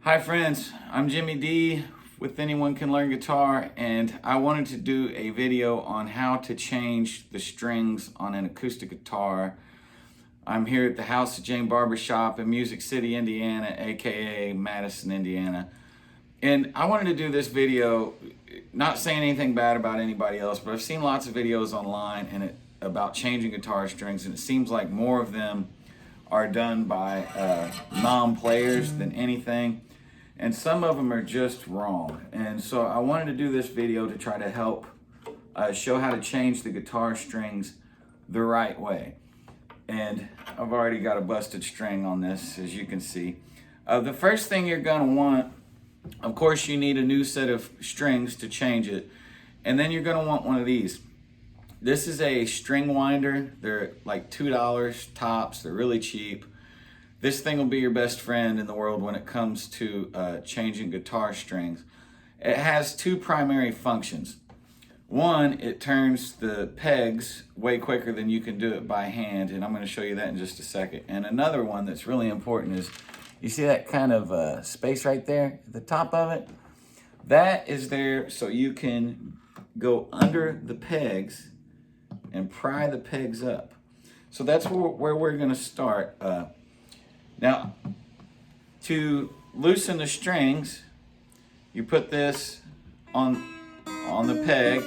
Hi friends, I'm Jimmy D with Anyone Can Learn Guitar, and I wanted to do a video on how to change the strings on an acoustic guitar. I'm here at the House of Jane Barbershop in Music City, Indiana, aka Madison, Indiana. And I wanted to do this video, not saying anything bad about anybody else, but I've seen lots of videos online about changing guitar strings, and it seems like more of them are done by non-players than anything. And some of them are just wrong. And so I wanted to do this video to try to help show how to change the guitar strings the right way. And I've already got a busted string on this, as you can see. The first thing you're gonna want, of course, you need a new set of strings to change it. And then you're gonna want one of these. This is a string winder. They're like $2 tops. They're really cheap. This thing will be your best friend in the world when it comes to changing guitar strings. It has two primary functions. One, it turns the pegs way quicker than you can do it by hand, and I'm going to show you that in just a second. And another one that's really important is, you see that kind of space right there at the top of it? That is there so you can go under the pegs and pry the pegs up. So that's where we're going to start. Now, to loosen the strings, you put this on the peg.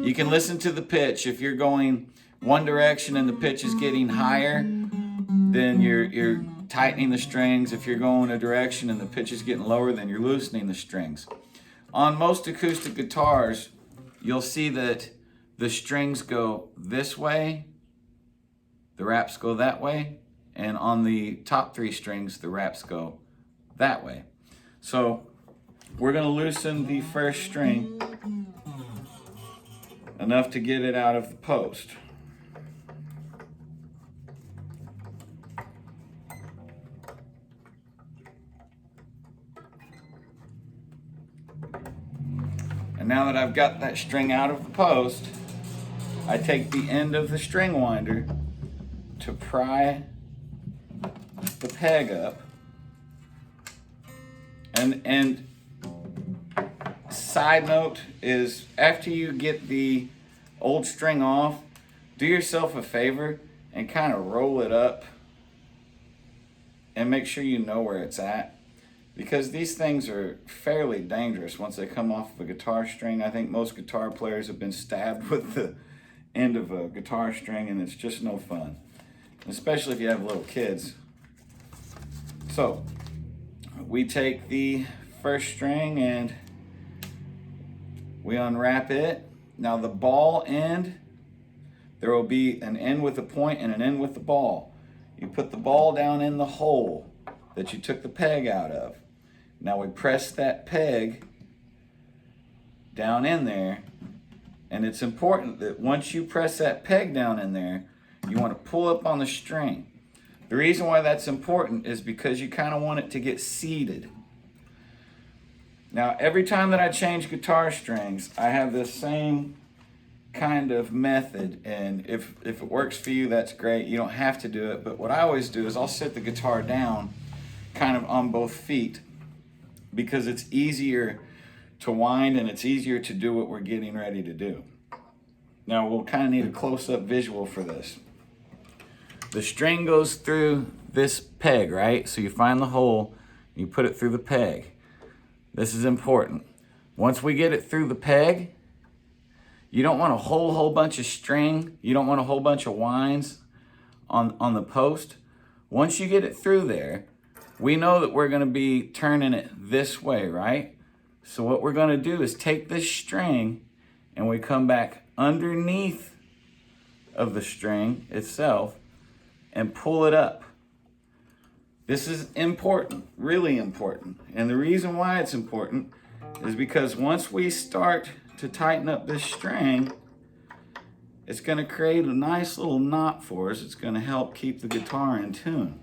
You can listen to the pitch. If you're going one direction and the pitch is getting higher, then you're tightening the strings. If you're going a direction and the pitch is getting lower, then you're loosening the strings. On most acoustic guitars, you'll see that the strings go this way, the wraps go that way, and on the top three strings, the wraps go that way. So we're gonna loosen the first string enough to get it out of the post. And now that I've got that string out of the post, I take the end of the string winder to pry the peg up, and side note is, after you get the old string off, do yourself a favor and kind of roll it up and make sure you know where it's at, because these things are fairly dangerous once they come off of a guitar string. I think most guitar players have been stabbed with the end of a guitar string, and it's just no fun, especially if you have little kids. So we take the first string and we unwrap it. Now the ball end, there will be an end with a point and an end with the ball. You put the ball down in the hole that you took the peg out of. Now we press that peg down in there, and it's important that once you press that peg down in there, you want to pull up on the string. The reason why that's important is because you kind of want it to get seated. Now, every time that I change guitar strings, I have this same kind of method, and if it works for you, that's great. You don't have to do it, but what I always do is I'll sit the guitar down kind of on both feet, because it's easier to wind and it's easier to do what we're getting ready to do. Now, we'll kind of need a close-up visual for this. The string goes through this peg, right? So you find the hole, you put it through the peg. This is important. Once we get it through the peg, you don't want a whole bunch of string. You don't want a whole bunch of winds on the post. Once you get it through there, we know that we're gonna be turning it this way, right? So what we're gonna do is take this string and we come back underneath of the string itself and pull it up. This is important, really important. And the reason why it's important is because once we start to tighten up this string, it's gonna create a nice little knot for us. It's gonna help keep the guitar in tune.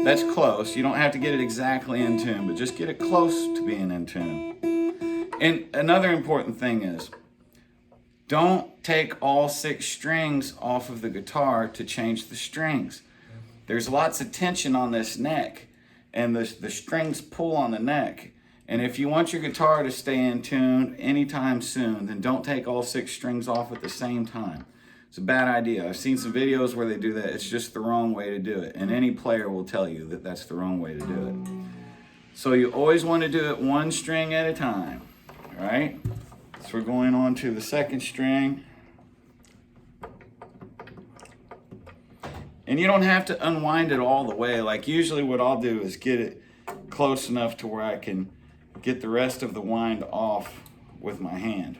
That's close. You don't have to get it exactly in tune, but just get it close to being in tune. And another important thing is, don't take all 6 strings off of the guitar to change the strings. There's lots of tension on this neck, and the strings pull on the neck. And if you want your guitar to stay in tune anytime soon, then don't take all 6 strings off at the same time. It's a bad idea. I've seen some videos where they do that. It's just the wrong way to do it. And any player will tell you that that's the wrong way to do it. So you always want to do it 1 string at a time. All right? So we're going on to the 2nd string. And you don't have to unwind it all the way. Like usually what I'll do is get it close enough to where I can get the rest of the wind off with my hand.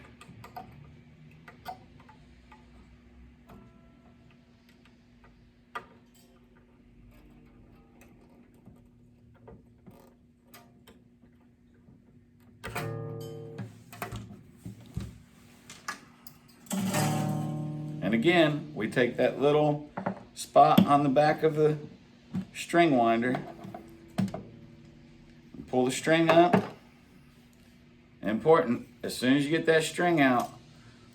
And again, we take that little spot on the back of the string winder, pull the string up. Important, as soon as you get that string out,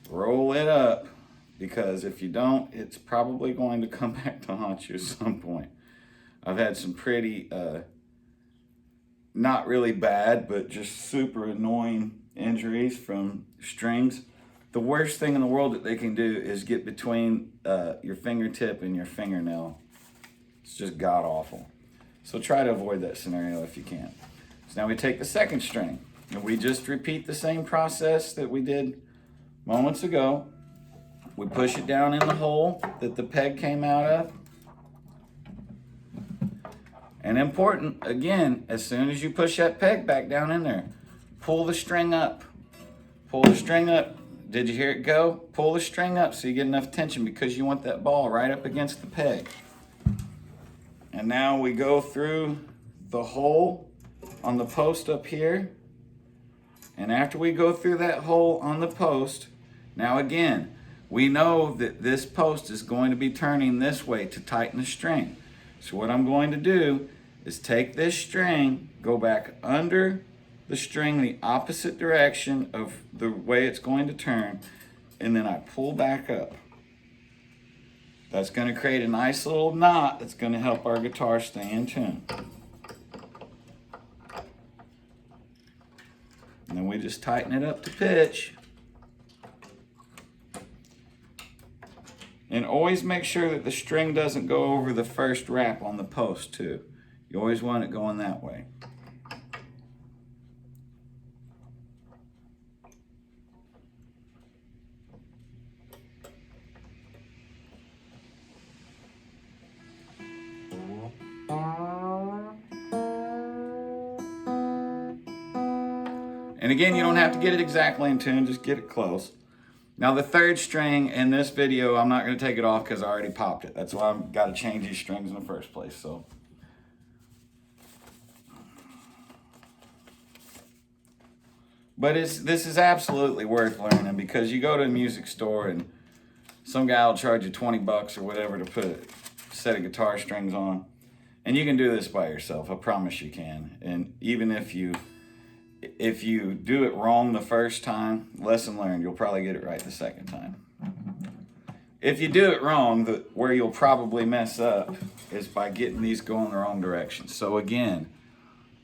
roll it up, because if you don't, it's probably going to come back to haunt you at some point. I've had some pretty, not really bad, but just super annoying injuries from strings. The worst thing in the world that they can do is get between your fingertip and your fingernail. It's just god awful. So try to avoid that scenario if you can. So now we take the 2nd string, and we just repeat the same process that we did moments ago. We push it down in the hole that the peg came out of. And important, again, as soon as you push that peg back down in there, pull the string up. Pull the string up. Did you hear it go? Pull the string up so you get enough tension, because you want that ball right up against the peg. And now we go through the hole on the post up here. And after we go through that hole on the post, now again, we know that this post is going to be turning this way to tighten the string. So what I'm going to do is take this string, go back under the string the opposite direction of the way it's going to turn, and then I pull back up. That's going to create a nice little knot that's going to help our guitar stay in tune. And then we just tighten it up to pitch. And always make sure that the string doesn't go over the first wrap on the post too. You always want it going that way. And again, you don't have to get it exactly in tune, just get it close. Now the 3rd string in this video, I'm not going to take it off because I already popped it. That's why I've got to change these strings in the first place. So, but this is absolutely worth learning, because you go to a music store and some guy will charge you 20 bucks or whatever to put a set of guitar strings on. And you can do this by yourself. I promise you can. And even if you do it wrong the first time, lesson learned, you'll probably get it right the 2nd time. If you do it wrong, where you'll probably mess up is by getting these going the wrong direction. So again,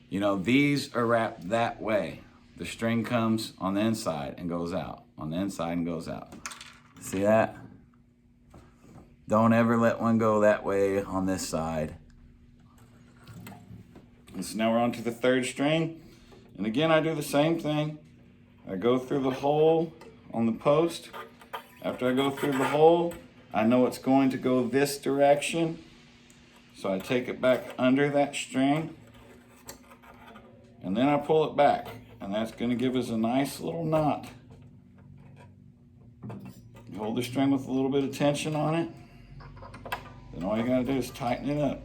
you know, these are wrapped that way. The string comes on the inside and goes out, on the inside and goes out. See that? Don't ever let one go that way on this side. And so now we're on to the 3rd string. And again, I do the same thing. I go through the hole on the post. After I go through the hole, I know it's going to go this direction. So I take it back under that string. And then I pull it back. And that's going to give us a nice little knot. You hold the string with a little bit of tension on it. Then all you got to do is tighten it up.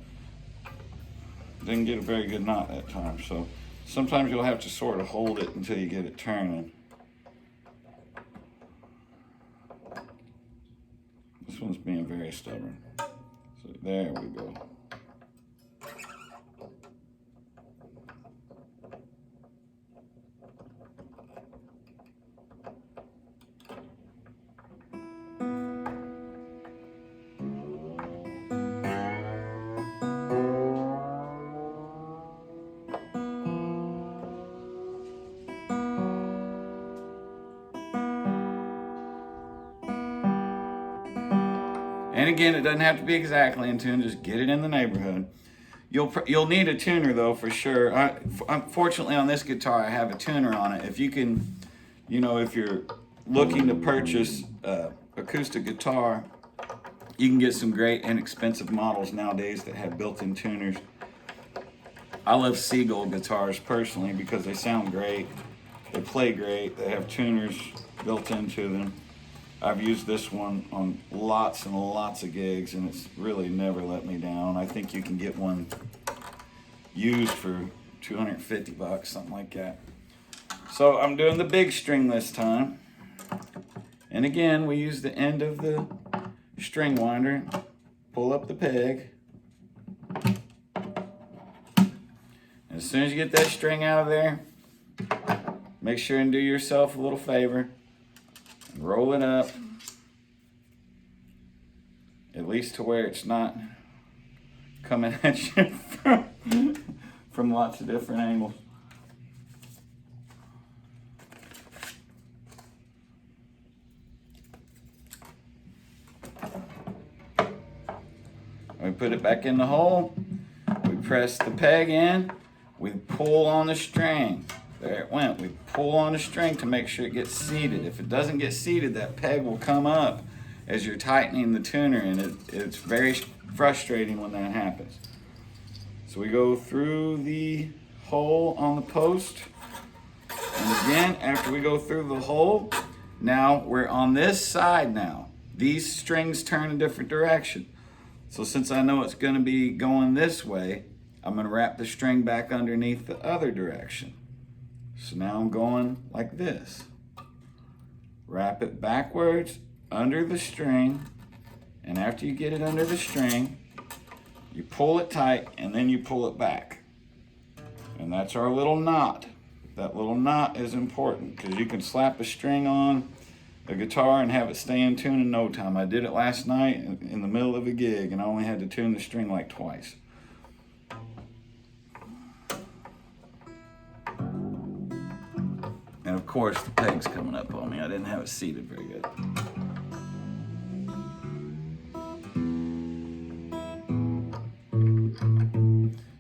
Didn't get a very good knot that time, so sometimes you'll have to sort of hold it until you get it turning. This one's being very stubborn. So there we go. And again, it doesn't have to be exactly in tune, just get it in the neighborhood. You'll need a tuner though, for sure. Unfortunately on this guitar, I have a tuner on it. If you can, if you're looking to purchase acoustic guitar, you can get some great inexpensive models nowadays that have built-in tuners. I love Seagull guitars personally because they sound great, they play great, they have tuners built into them. I've used this one on lots and lots of gigs and it's really never let me down. I think you can get one used for 250 bucks, something like that. So I'm doing the big string this time. And again, we use the end of the string winder, pull up the peg. As soon as you get that string out of there, make sure and do yourself a little favor. Roll it up, at least to where it's not coming at you from lots of different angles. We put it back in the hole, we press the peg in, we pull on the string. There it went. We pull on the string to make sure it gets seated. If it doesn't get seated, that peg will come up as you're tightening the tuner, and it's very frustrating when that happens. So we go through the hole on the post, and again, after we go through the hole, now we're on this side now. These strings turn a different direction. So since I know it's going to be going this way, I'm going to wrap the string back underneath the other direction. So now I'm going like this. Wrap it backwards under the string, and after you get it under the string, you pull it tight and then you pull it back. And that's our little knot. That little knot is important because you can slap a string on a guitar and have it stay in tune in no time. I did it last night in the middle of a gig and I only had to tune the string like twice. And of course, the peg's coming up on me. I didn't have it seated very good.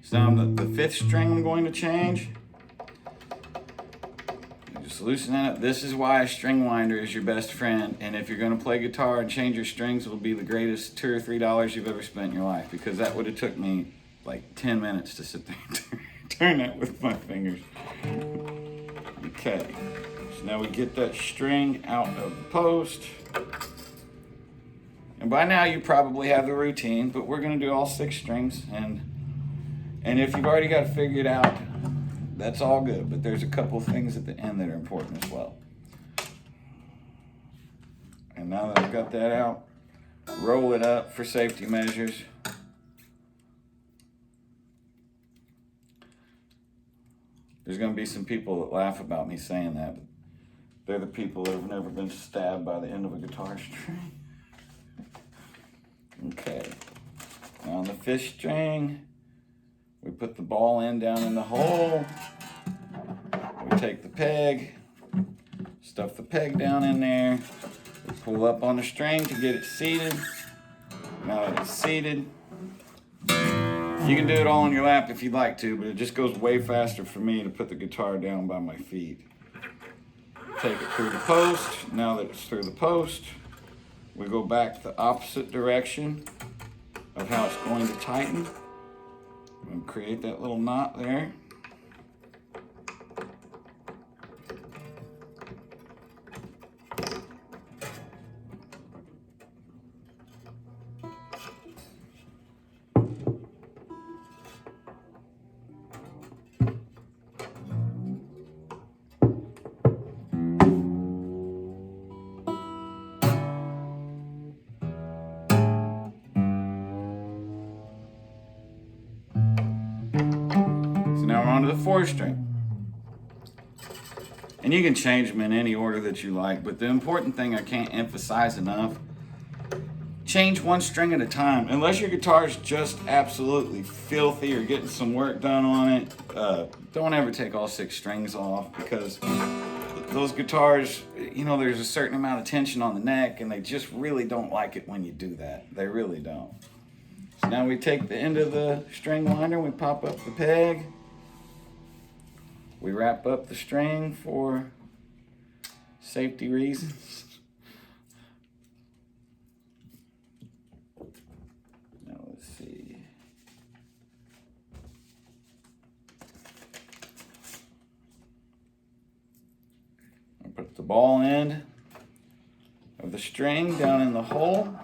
So now the fifth string I'm going to change. Just loosen it up. This is why a string winder is your best friend. And if you're going to play guitar and change your strings, it'll be the greatest $2 or $3 you've ever spent in your life. Because that would have took me like 10 minutes to sit there and turn that with my fingers. Okay, so now we get that string out of the post. And by now you probably have the routine, but we're gonna do all 6 strings. And if you've already got it figured out, that's all good, but there's a couple things at the end that are important as well. And now that I've got that out, roll it up for safety measures. There's going to be some people that laugh about me saying that, but they're the people that have never been stabbed by the end of a guitar string. Okay, now on the 5th string, we put the ball end down in the hole. We take the peg, stuff the peg down in there. We pull up on the string to get it seated. Now that it's seated, you can do it all on your lap if you'd like to, but it just goes way faster for me to put the guitar down by my feet. Take it through the post. Now that it's through the post, we go back the opposite direction of how it's going to tighten. And create that little knot there. Now we're on to the 4th string. And you can change them in any order that you like, but the important thing I can't emphasize enough, change 1 string at a time. Unless your guitar is just absolutely filthy or getting some work done on it, don't ever take all 6 strings off, because those guitars, you know, there's a certain amount of tension on the neck, and they just really don't like it when you do that. They really don't. So now we take the end of the string winder, we pop up the peg, we wrap up the string for safety reasons. Now let's see. I put the ball end of the string down in the hole.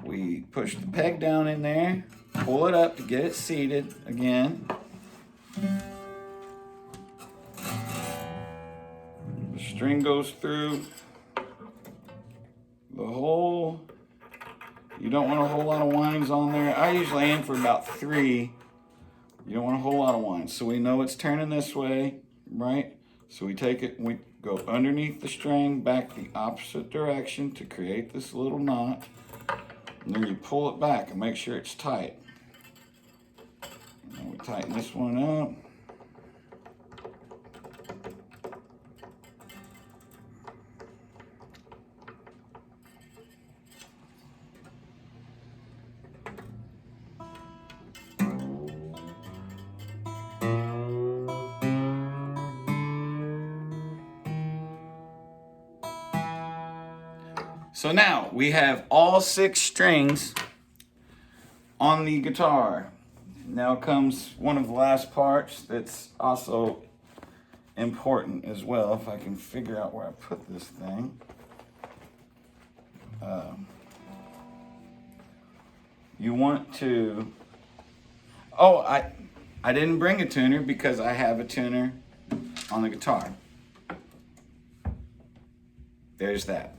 We push the peg down in there, pull it up to get it seated again. The string goes through the hole. You don't want a whole lot of winds on there. I usually aim for about 3. You don't want a whole lot of winds. So we know it's turning this way, right? So we take it and we go underneath the string, back the opposite direction to create this little knot. And then you pull it back and make sure it's tight. And then we tighten this one up. So now we have all 6 strings on the guitar. Now comes one of the last parts that's also important as well. If I can figure out where I put this thing. You want to, oh, I didn't bring a tuner because I have a tuner on the guitar. There's that.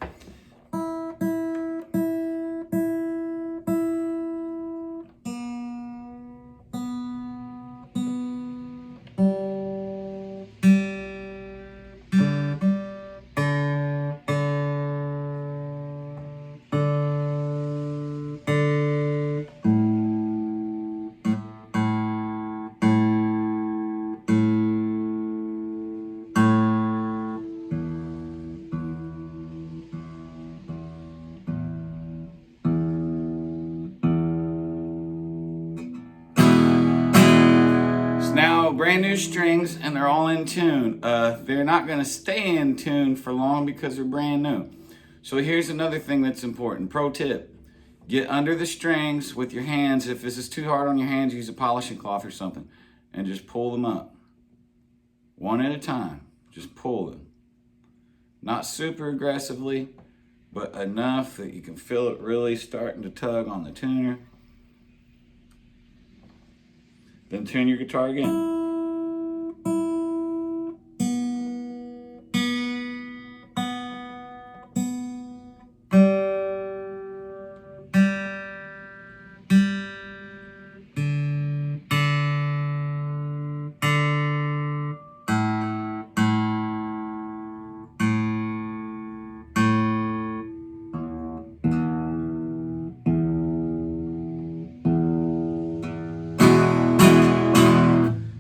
Now brand new strings and they're all in tune. They're not going to stay in tune for long because they're brand new. So here's another thing that's important. Pro tip. Get under the strings with your hands. If this is too hard on your hands, use a polishing cloth or something and just pull them up. One at a time. Just pull them. Not super aggressively, but enough that you can feel it really starting to tug on the tuner. Then tune your guitar again.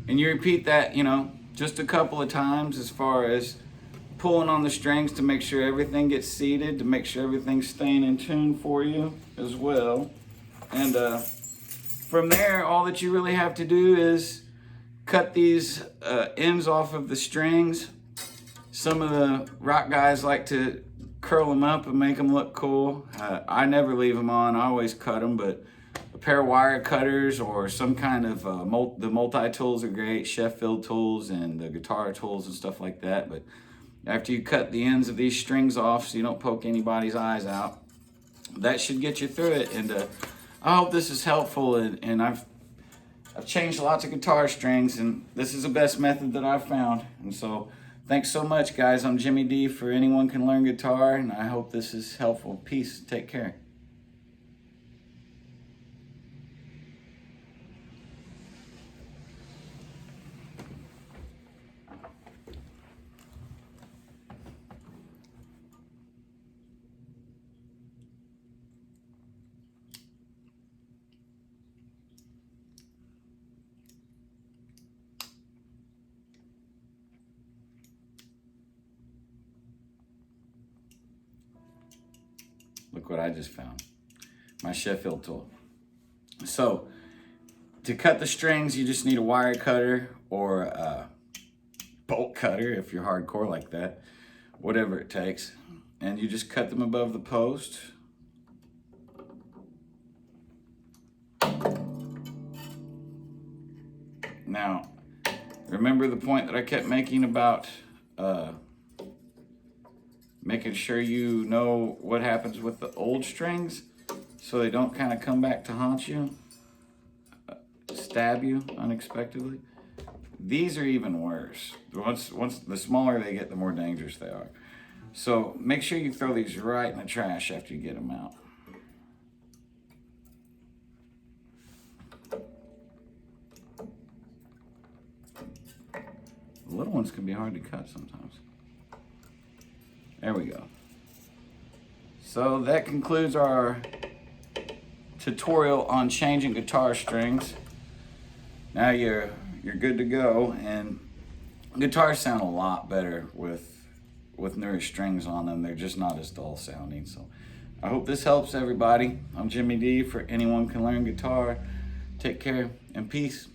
And you repeat that, you know, just a couple of times as far as pulling on the strings to make sure everything gets seated, to make sure everything's staying in tune for you as well. And from there, all that you really have to do is cut these ends off of the strings. Some of the rock guys like to curl them up and make them look cool. I never leave them on, I always cut them, but a pair of wire cutters or some kind of the multi-tools are great, Sheffield tools and the guitar tools and stuff like that. But after you cut the ends of these strings off so you don't poke anybody's eyes out, that should get you through it. And I hope this is helpful. And I've changed lots of guitar strings, and this is the best method that I've found. And so thanks so much, guys. I'm Jimmy D for Anyone Can Learn Guitar, and I hope this is helpful. Peace. Take care. Look what I just found. My Sheffield tool. So, to cut the strings, you just need a wire cutter or a bolt cutter if you're hardcore like that. Whatever it takes. And you just cut them above the post. Now, remember the point that I kept making about making sure you know what happens with the old strings so they don't kind of come back to haunt you, stab you unexpectedly. These are even worse. Once the smaller they get, the more dangerous they are. So make sure you throw these right in the trash after you get them out. The little ones can be hard to cut sometimes. There we go. So that concludes our tutorial on changing guitar strings. Now you're good to go, and guitars sound a lot better with newer strings on them. They're just not as dull sounding. So I hope this helps everybody. I'm Jimmy D for Anyone Can Learn Guitar. Take care and peace.